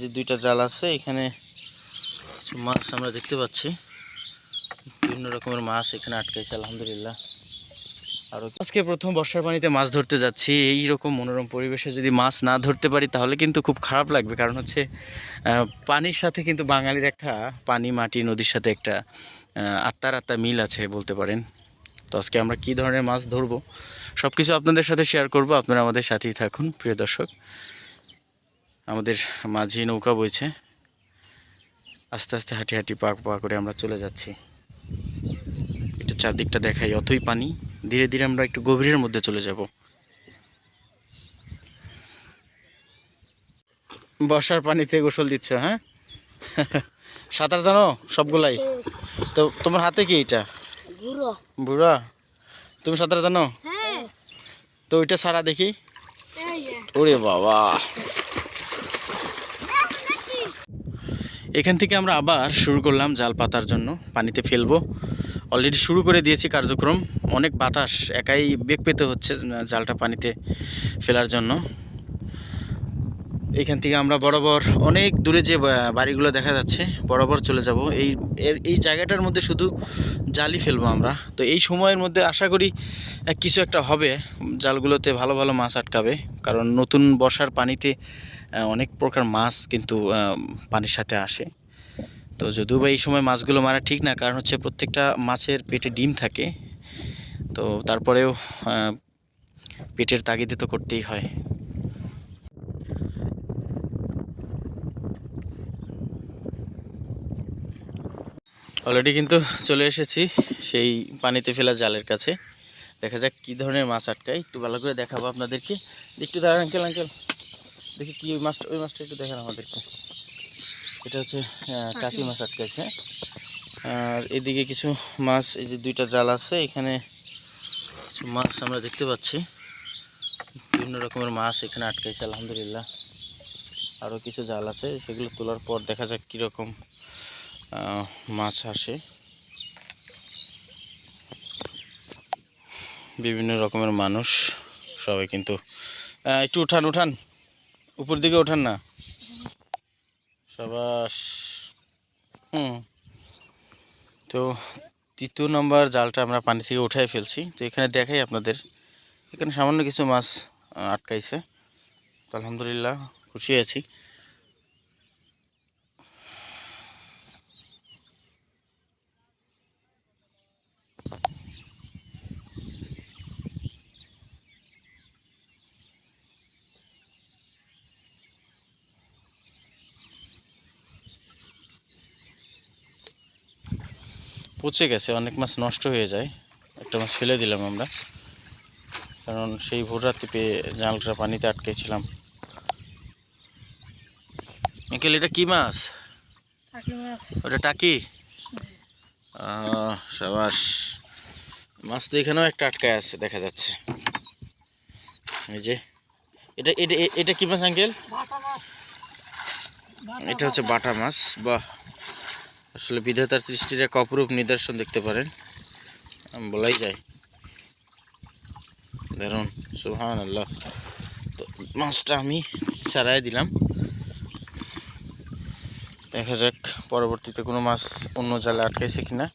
যে দুইটা জাল আছে, এখানে মাছ আমরা দেখতে পাচ্ছি। বিভিন্ন রকমের মাছ এখানে আটকাইছে আলহামদুলিল্লাহ। আর আজকে প্রথম বর্ষার পানিতে মাছ ধরতে যাচ্ছি। এই রকম মনোরম পরিবেশে যদি মাছ না ধরতে পারি তাহলে কিন্তু খুব খারাপ লাগবে। কারণ হচ্ছে পানির সাথে কিন্তু বাঙালির একটা পানি, মাটি, নদীর সাথে একটা আত্মার মিল আছে বলতে পারেন। তো আজকে আমরা কী ধরনের মাছ ধরবো সব কিছু আপনাদের সাথে শেয়ার করব। আপনারা আমাদের সাথেই থাকুন প্রিয় দর্শক। আমাদের মাঝি নৌকা বইছে, আস্তে আস্তে হাঁটি হাঁটি পা পা করে আমরা চলে যাচ্ছি। একটু চারদিকটা দেখাই, অতই পানি। ধীরে ধীরে আমরা একটু গভীরের মধ্যে চলে যাব। বর্ষার পানিতে গোসল দিচ্ছ? হ্যাঁ, সাঁতার জানো সবগুলাই? তো তোমার হাতে কি এটা? বুড়া। তুমি সাঁতার জানো? তো ওইটা সারা দেখি। ওরে বাবা, এখান থেকে আমরা আবার শুরু করলাম জাল পাতার জন্য। পানিতে ফেলবো, অলরেডি শুরু করে দিয়েছি কার্যক্রম। অনেক বাতাস, একাই বেগ পেতে হচ্ছে জালটা পানিতে ফেলার জন্য। এখান থেকে আমরা বরাবর অনেক দূরে যে বাড়িগুলো দেখা যাচ্ছে বরাবর চলে যাব। এই জায়গাটার মধ্যে শুধু জালই ফেলবো আমরা। তো এই সময়ের মধ্যে আশা করি কিছু একটা হবে, জালগুলোতে ভালো ভালো মাছ আটকাবে। কারণ নতুন বর্ষার পানিতে অনেক প্রকার মাছ কিন্তু পানির সাথে আসে। তো যদিও বা এই সময় মাছগুলো মারা ঠিক না, কারণ হচ্ছে প্রত্যেকটা মাছের পেটে ডিম থাকে। তো তারপরেও পেটের তাগিদে তো করতেই হয়। অলরেডি কিন্তু চলে এসেছি সেই পানিতে ফেলা জালের কাছে। দেখা যাক কী ধরনের মাছ আটকায়, একটু ভালো করে দেখাবো আপনাদেরকে। একটু দাঁড়ান আঙ্কেল, আঙ্কেল দেখি কি মাছটা, ওই মাছটা একটু দেখান আমাদেরকে। এটা হচ্ছে টাকি মাছ আটকাইছে। আর এদিকে কিছু মাছ, এই যে দুইটা জাল আছে, এখানে কিছু মাছ আমরা দেখতে পাচ্ছি। বিভিন্ন রকমের মাছ এখানে আটকাইছে আলহামদুলিল্লাহ। আরও কিছু জাল আছে, সেগুলো তোলার পর দেখা যাক কীরকম মাছ আসে। বিভিন্ন রকমের মানুষ সবাই কিন্তু একটু উঠান উঠান, উপর দিকে ওঠান না সবাস। তো ৩য় নম্বর জালটা আমরা পানি থেকে উঠাই ফেলছি। তো এখানে দেখাই আপনাদের, এখানে সামান্য কিছু মাছ আটকাইছে। তো আলহামদুলিল্লাহ খুশি আছি। পচে গেছে, অনেক মাছ নষ্ট হয়ে যায়। একটা মাছ ফেলে দিলাম আমরা, কারণ সেই ভোর রাতে পেয়ে জালটা পানিতে আটকেছিলাম। আঙ্কেল এটা কি মাছ? ওটা টাকি? সাবাস। মাছ তো এখানেও একটা আটকায় আছে দেখা যাচ্ছে। এই যে এটা এটা এটা কি মাছ আঙ্কেল? এটা হচ্ছে বাটা মাছ। বাহ, আসলে বিধাতার সৃষ্টির এক অপরূপ নিদর্শন দেখতে পারেন, বলাই যায়। ধরুন সুবহানাল্লাহ। তো মাছটা আমি ছাড়াই দিলাম, দেখা যাক পরবর্তীতে কোনো মাছ অন্য জালে আটকাইছে কিনা।